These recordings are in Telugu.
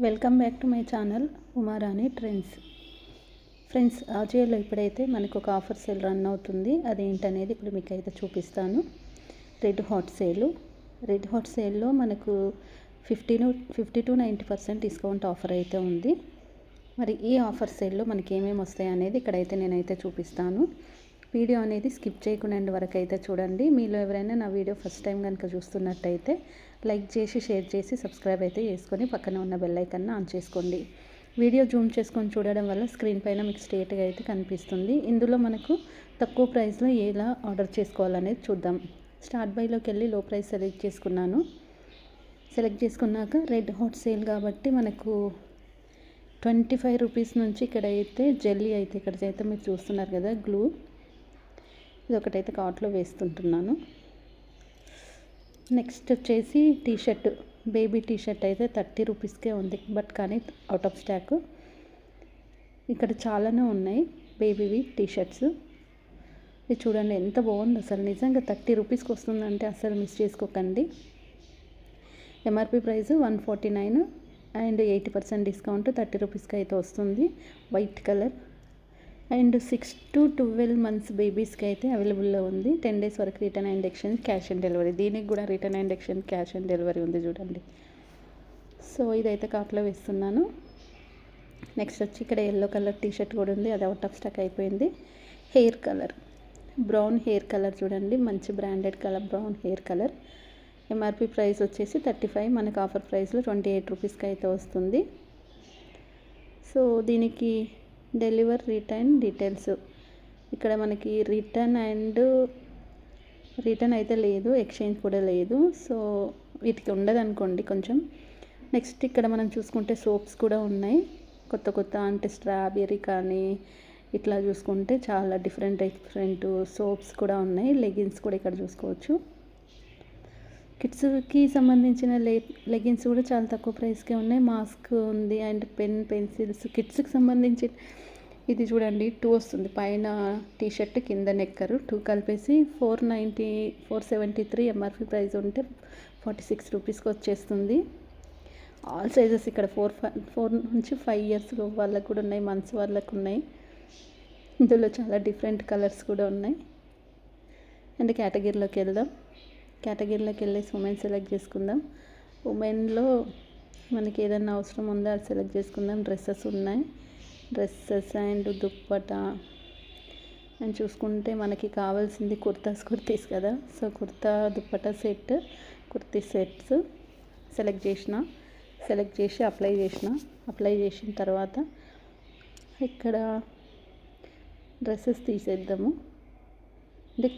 Welcome back to my channel Umarani trends. Friends, ఆజియోలో ఇప్పుడైతే మనకు ఒక ఆఫర్ సేల్ రన్ అవుతుంది. అదేంటనేది ఇప్పుడు మీకు అయితే చూపిస్తాను. రెడ్ హాట్ సేల్లో మనకు 50 to 90% డిస్కౌంట్ ఆఫర్ అయితే ఉంది. మరి ఈ ఆఫర్ సేల్లో మనకి ఏమేమి వస్తాయి అనేది ఇక్కడైతే నేనైతే చూపిస్తాను. వీడియో అనేది స్కిప్ చేయకుండా ఎండ్ వరకు అయితే చూడండి. మీలో ఎవరైనా నా వీడియో ఫస్ట్ టైం కనుక చూస్తున్నట్టయితే లైక్ చేసి, షేర్ చేసి, సబ్స్క్రైబ్ అయితే చేసుకొని పక్కన ఉన్న బెల్ ఐకాన్ని ఆన్ చేసుకోండి. వీడియో జూమ్ చేసుకొని చూడడం వల్ల స్క్రీన్ పైన మీకు స్ట్రేట్గా అయితే కనిపిస్తుంది. ఇందులో మనకు తక్కువ ప్రైస్లో ఎలా ఆర్డర్ చేసుకోవాలనేది చూద్దాం. స్టార్ట్ బైలోకి వెళ్ళి లో ప్రైస్ సెలెక్ట్ చేసుకున్నాను. సెలెక్ట్ చేసుకున్నాక రెడ్ హాట్ సేల్ కాబట్టి మనకు 25 రూపీస్ నుంచి ఇక్కడైతే జెల్లీ అయితే ఇక్కడైతే మీరు చూస్తున్నారు కదా, గ్లూ ఇది ఒకటైతే కార్ట్లో వేస్తుంటున్నాను. నెక్స్ట్ వచ్చేసి టీషర్ట్, బేబీ టీషర్ట్ అయితే 30 రూపీస్కే ఉంది. బట్ కానీ అవుట్ ఆఫ్ స్టాక్. ఇక్కడ చాలానే ఉన్నాయి బేబీవి టీషర్ట్స్. ఇది చూడండి ఎంత బాగుంది అసలు. నిజంగా 30 రూపీస్కి వస్తుందంటే అసలు మిస్ చేసుకోకండి. ఎంఆర్పి ప్రైస్ 149 అండ్ 80% డిస్కౌంట్ 30 రూపీస్కి అయితే వస్తుంది. White colour and 6 to 12 months బేబీస్కి అయితే అవైలబుల్లో ఉంది. 10 days వరకు return and exchange, cash on delivery. దీనికి కూడా return and exchange, cash on delivery ఉంది చూడండి. సో ఇదైతే కార్ట్లో వేస్తున్నాను. నెక్స్ట్ వచ్చి ఇక్కడ ఎల్లో కలర్ టీషర్ట్ కూడా ఉంది, అది అవుట్ ఆఫ్ స్టాక్ అయిపోయింది. Hair colour, brown hair colour చూడండి, మంచి branded colour, brown hair colour. MRP price వచ్చేసి 35, మనకు ఆఫర్ ప్రైస్లో 28 రూపీస్కి అయితే వస్తుంది. సో దీనికి డెలివర్ రిటర్న్ డీటెయిల్స్ ఇక్కడ మనకి రిటర్న్ అయితే లేదు, ఎక్స్చేంజ్ కూడా లేదు. సో వీటికి ఉండదు అనుకోండి కొంచెం. నెక్స్ట్ ఇక్కడ మనం చూసుకుంటే సోప్స్ కూడా ఉన్నాయి కొత్త అంటే స్ట్రాబెర్రీ కానీ ఇట్లా చూసుకుంటే చాలా డిఫరెంట్ సోప్స్ కూడా ఉన్నాయి. లెగిన్స్ కూడా ఇక్కడ చూసుకోవచ్చు. కిడ్స్కి సంబంధించిన లెగిన్స్ కూడా చాలా తక్కువ ప్రైస్కే ఉన్నాయి. మాస్క్ ఉంది అండ్ పెన్సిల్స్. కిడ్స్కి సంబంధించి ఇది చూడండి 2 వస్తుంది, పైన టీషర్ట్ కింద నెక్కరు 2 కలిపేసి 473 ఎంఆర్పి ప్రైస్ ఉంటే 46 రూపీస్కి వచ్చేస్తుంది. ఆల్ సైజెస్ ఇక్కడ 4 నుంచి 5 years వాళ్ళకు కూడా ఉన్నాయి, మంత్స్ వాళ్ళకు ఉన్నాయి. ఇందులో చాలా డిఫరెంట్ కలర్స్ కూడా ఉన్నాయి. అండ్ కేటగిరీలోకి వెళ్దాం. కేటగిరీలోకి వెళ్ళేసి ఉమెన్ సెలెక్ట్ చేసుకుందాం. ఉమెన్లో మనకి ఏదైనా అవసరం ఉందో అది సెలెక్ట్ చేసుకుందాం. డ్రెస్సెస్ ఉన్నాయి, డ్రెస్సెస్ అండ్ దుప్పటా అండ్ చూసుకుంటే మనకి కావాల్సింది కుర్తీస్ కదా. So kurta dupatta set, kurti sets select చేసి అప్లై చేసిన తర్వాత ఇక్కడ డ్రెస్సెస్ తీసేద్దాము. అంటే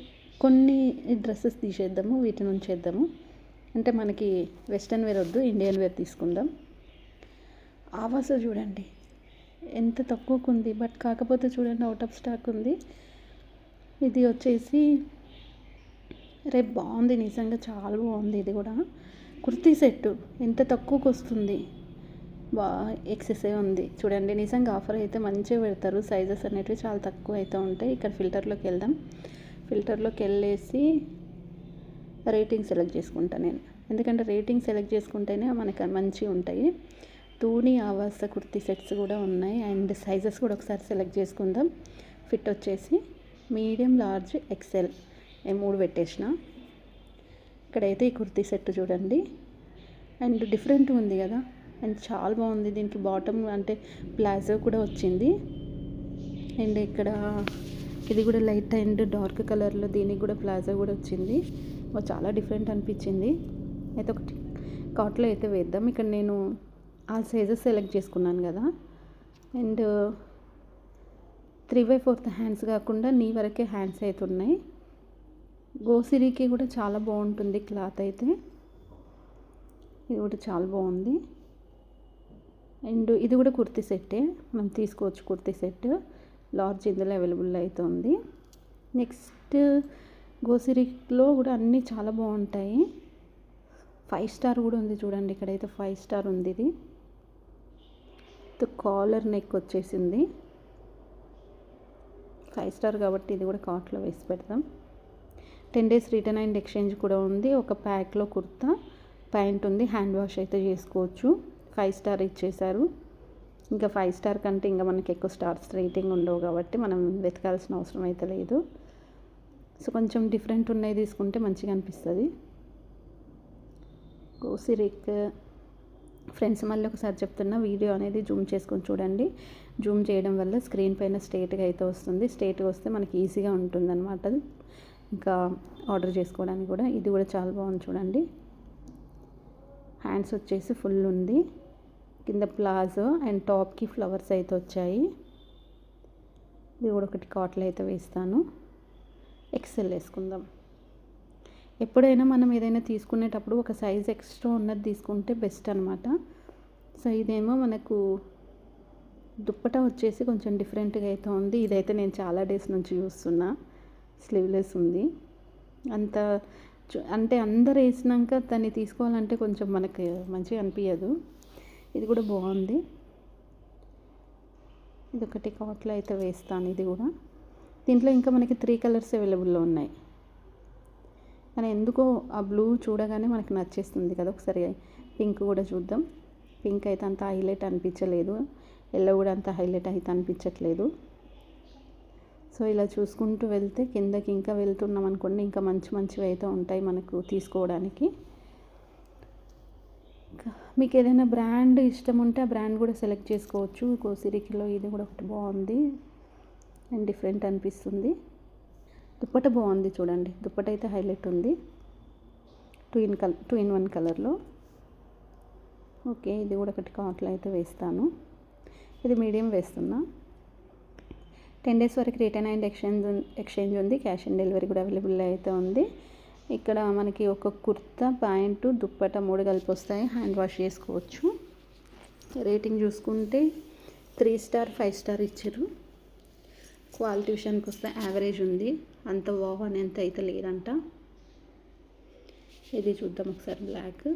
కొన్ని డ్రెస్సెస్ తీసేద్దాము, వీటిని ఉంచేద్దాము. అంటే మనకి వెస్ట్రన్ వేర్ వద్దు, ఇండియన్ వేర్ తీసుకుందాం. ఆవాస చూడండి ఎంత తక్కువకు ఉంది, బట్ కాకపోతే చూడండి అవుట్ ఆఫ్ స్టాక్ ఉంది. ఇది వచ్చేసి రేపు బాగుంది, నిజంగా చాలా బాగుంది. ఇది కూడా కుర్తీ సెట్ ఎంత తక్కువకు వస్తుంది, ఎక్సెసే ఉంది చూడండి. నిజంగా ఆఫర్ అయితే మంచిగా పెడతారు. సైజెస్ అనేటివి చాలా తక్కువ అయితే ఉంటాయి. ఇక్కడ ఫిల్టర్లోకి వెళ్దాం. ఫిల్టర్లోకి వెళ్ళేసి రేటింగ్ సెలెక్ట్ చేసుకుంటాను నేను, ఎందుకంటే రేటింగ్ సెలెక్ట్ చేసుకుంటేనే మనకు మంచిగా ఉంటాయి. తూని ఆవాస కుర్తీ సెట్స్ కూడా ఉన్నాయి. అండ్ సైజెస్ కూడా ఒకసారి సెలెక్ట్ చేసుకుందాం. ఫిట్ వచ్చేసి మీడియం, లార్జ్, ఎక్సెల్ 3 పెట్టేసిన. ఇక్కడైతే ఈ కుర్తీ సెట్ చూడండి అండ్ డిఫరెంట్ ఉంది కదా, అండ్ చాలా బాగుంది. దీనికి బాటమ్ అంటే ప్లాజో కూడా వచ్చింది. అండ్ ఇక్కడ ఇది కూడా లైట్ అండ్ డార్క్ కలర్లో, దీనికి కూడా ప్లాజో కూడా వచ్చింది. చాలా డిఫరెంట్ అనిపించింది. అయితే ఒకటి కార్ట్లో అయితే వేద్దాం. ఇక్కడ నేను ఆ సైజెస్ సెలెక్ట్ చేసుకున్నాను కదా. అండ్ 3/4 హ్యాండ్స్ కాకుండా నీ వరకే హ్యాండ్స్ అయితే ఉన్నాయి. గోసిరికి కూడా చాలా బాగుంటుంది క్లాత్ అయితే. ఇది కూడా చాలా బాగుంది. అండ్ ఇది కూడా కుర్తీ సెట్టే, మనం తీసుకోవచ్చు కుర్తీ సెట్. లార్జ్ ఇందులో అవైలబుల్ అయితే ఉంది. నెక్స్ట్ గోసిరిక్లో కూడా అన్నీ చాలా బాగుంటాయి. 5 స్టార్ కూడా ఉంది చూడండి. ఇక్కడైతే 5 స్టార్ ఉంది. ఇది కాలర్ నెక్ వచ్చేసింది. 5 స్టార్ కాబట్టి ఇది కూడా కార్ట్లో వేసి పెడదాం. 10 days రిటర్న్ అండ్ ఎక్స్చేంజ్ కూడా ఉంది. ఒక ప్యాక్లో కుర్తా, ప్యాంట్ ఉంది. హ్యాండ్ వాష్ అయితే చేసుకోవచ్చు. 5 స్టార్ ఇచ్చేశారు. ఇంకా 5 స్టార్ కంటే ఇంకా మనకి ఎక్కువ స్టార్స్ రేటింగ్ ఉండవు కాబట్టి మనం వెతకాల్సిన అవసరం అయితే లేదు. సో కొంచెం డిఫరెంట్ ఉన్నాయి తీసుకుంటే మంచిగా అనిపిస్తుంది. గోసిరిక్ ఫ్రెండ్స్, మళ్ళీ ఒకసారి చెప్తున్నా, వీడియో అనేది జూమ్ చేసుకొని చూడండి. జూమ్ చేయడం వల్ల స్క్రీన్ పైన స్ట్రేట్గా అయితే వస్తుంది. స్ట్రేట్గా వస్తే మనకి ఈజీగా ఉంటుంది అనమాట ఇంకా ఆర్డర్ చేసుకోవడానికి కూడా. ఇది కూడా చాలా బాగుంది చూడండి. హ్యాండ్స్ వచ్చేసి ఫుల్ ఉంది, కింద ప్లాజో అండ్ టాప్కి ఫ్లవర్స్ అయితే వచ్చాయి. ఇది కూడా ఒకటి కాట్లో అయితే వేస్తాను. ఎక్సెల్ వేసుకుందాం. ఎప్పుడైనా మనం ఏదైనా తీసుకునేటప్పుడు ఒక సైజ్ ఎక్స్ట్రా ఉన్నది తీసుకుంటే బెస్ట్ అనమాట. సో ఇదేమో మనకు దుప్పట వచ్చేసి కొంచెం డిఫరెంట్గా అయితే ఉంది. ఇదైతే నేను చాలా డేస్ నుంచి చూస్తున్నా. స్లీవ్లెస్ ఉంది. అంత అంటే అందరు వేసినాక దాన్ని తీసుకోవాలంటే కొంచెం మనకి మంచిగా అనిపించదు. ఇది కూడా బాగుంది. ఇది ఒకటి కాట్లో అయితే వేస్తాను. ఇది కూడా దీంట్లో ఇంకా మనకి 3 కలర్స్ అవైలబుల్లో ఉన్నాయి. కానీ ఎందుకో ఆ బ్లూ చూడగానే మనకు నచ్చేస్తుంది కదా. ఒకసారి పింక్ కూడా చూద్దాం. పింక్ అయితే అంత హైలైట్ అనిపించలేదు, ఎల్లో కూడా అంత హైలైట్ అయితే అనిపించట్లేదు. సో ఇలా చూసుకుంటూ వెళ్తే కిందకి ఇంకా వెళ్తున్నాం అనుకోండి, ఇంకా మంచివి అయితే ఉంటాయి మనకు తీసుకోవడానికి. మీకు ఏదైనా బ్రాండ్ ఇష్టం ఉంటే ఆ బ్రాండ్ కూడా సెలెక్ట్ చేసుకోవచ్చు. గోసిరిక్లో ఇది కూడా ఒకటి బాగుంది అండ్ డిఫరెంట్ అనిపిస్తుంది. దుప్పట బాగుంది చూడండి. దుప్పట అయితే హైలైట్ ఉంది, 2 in 1 కలర్లో. ఓకే, ఇది కూడా ఒకటి కాట్లో అయితే వేస్తాను. ఇది మీడియం వేస్తున్నా. 10 days వరకు రిటర్న్ అండ్ ఎక్స్చేంజ్ ఉంది. క్యాష్ ఆన్ డెలివరీ కూడా అవైలబుల్ అయితే ఉంది. ఇక్కడ మనకి ఒక కుర్తా, ప్యాంటు, దుప్పట 3 కలిపి వస్తాయి. హ్యాండ్ వాష్ చేసుకోవచ్చు. రేటింగ్ చూసుకుంటే 3 స్టార్ 5 స్టార్ ఇచ్చారు. క్వాలిటీ విషయానికి వస్తే యావరేజ్ ఉంది, అంత వావ్ అనేంత అయితే లేదంట. ఇది చూద్దాం ఒకసారి. బ్లాక్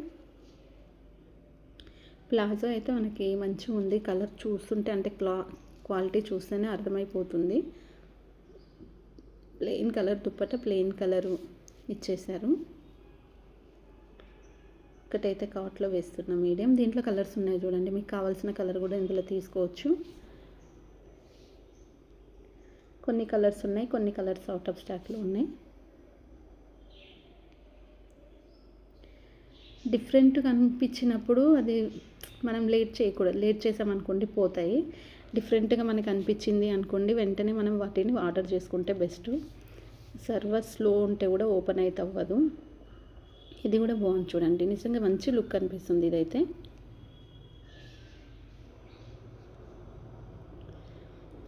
ప్లాజో అయితే మనకి మంచిగా ఉంది. కలర్ చూస్తుంటే అంటే క్వాలిటీ చూస్తేనే అర్థమైపోతుంది. Plain colour dupatta, plain colour ఇచ్చేసారు. ఒకటైతే కాట్లో వేస్తున్నా మీడియం. దీంట్లో కలర్స్ ఉన్నాయి చూడండి, మీకు కావాల్సిన కలర్ కూడా ఇందులో తీసుకోవచ్చు. కొన్ని కలర్స్ ఉన్నాయి, కొన్ని కలర్స్ అవుట్ ఆఫ్ స్టాక్లో ఉన్నాయి. డిఫరెంట్గా అనిపించినప్పుడు అది మనం లేట్ చేయకూడదు. లేట్ చేసామనుకోండి పోతాయి. డిఫరెంట్గా మనకు అనిపించింది అనుకోండి, వెంటనే మనం వాటిని ఆర్డర్ చేసుకుంటే బెస్ట్. సర్వర్ స్లో ఉంటే కూడా ఓపెన్ అయితే అవ్వదు. ఇది కూడా బాగుంది చూడండి, నిజంగా మంచి లుక్ అనిపిస్తుంది ఇదైతే.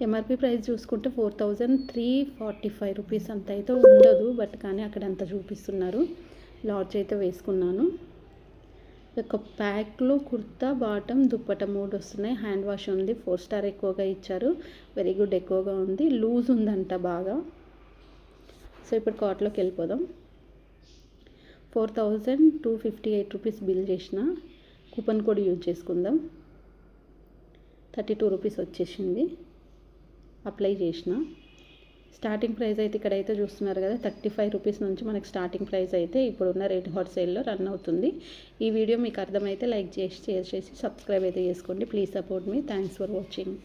ఎంఆర్పి ప్రైస్ చూసుకుంటే 4345 రూపీస్ అంత అయితే ఉండదు, బట్ కానీ అక్కడ అంత చూపిస్తున్నారు. లార్జ్ అయితే వేసుకున్నాను. ఒక ప్యాక్లో కుర్తా, బాటమ్, దుప్పట 3 వస్తున్నాయి. హ్యాండ్ వాష్ ఉంది. 4 స్టార్ ఎక్కువగా ఇచ్చారు. వెరీ గుడ్, ఎక్కువగా ఉంది. లూజ్ ఉందంట బాగా. సో ఇప్పుడు కార్ట్లోకి వెళ్ళిపోదాం. 4258 రూపీస్ బిల్ చేసిన. కూపన్ కోడ్ యూజ్ చేసుకుందాం. 32 రూపీస్ వచ్చేసింది. అప్లై చేసిన. స్టార్టింగ్ ప్రైస్ అయితే ఇక్కడైతే చూస్తున్నారు కదా, 35 రూపీస్ నుంచి మనకి స్టార్టింగ్ ప్రైస్ అయితే ఇప్పుడున్న రెడ్ హాట్ సేల్లో రన్ అవుతుంది. ఈ వీడియో మీకు అర్థమైతే లైక్ చేసి, షేర్ చేసి, సబ్స్క్రైబ్ అయితే చేసుకోండి. Please support me. Thanks for watching.